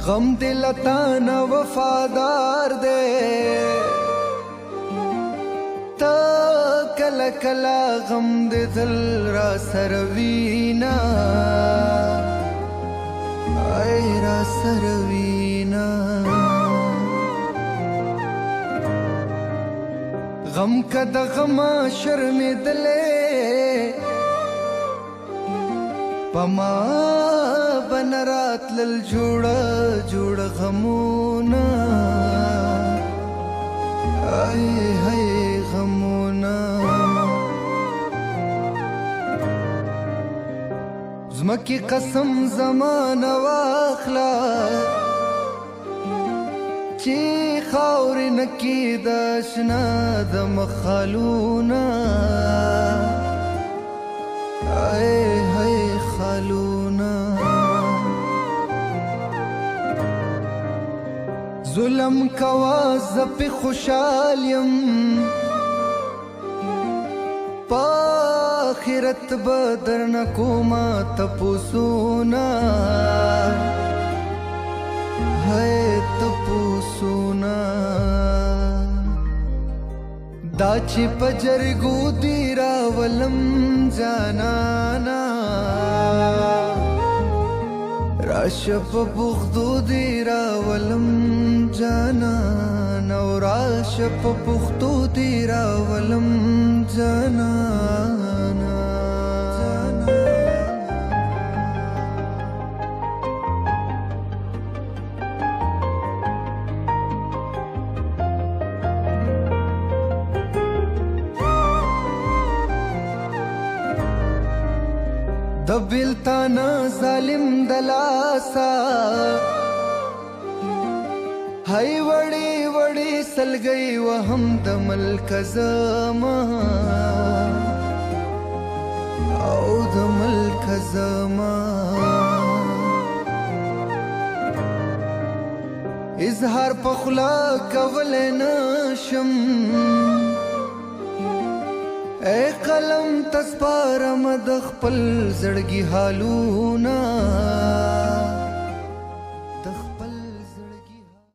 غم دل تا نه وفادار دے تا کلا کلا غم دے دل را سروینا اے را سروینا غم کد غم شرم دلے پما بنرات لل جوڑا جوڑا غمونا اے ہے غمونا زمکی قسم زمان واخلا چی خاور نکی داشنا دم خالونا اے ہے خالونا ظلم کوا زپ خوشحال یم پاخرت بدر نکوما تپوسونا ہے تپوسونا دا چې پجرګو دی راولم جانانا راشپ پختو دی راولم جانانا راشپ پختو دی راولم جانانا دبلتانا ظالم دلاسا ہائی وڑی وڑی سل گئی وہم دمل کزما او دمل کزما اظہار پخلا کول نشم اے قلم تسپارم د خپل زړګي حالونه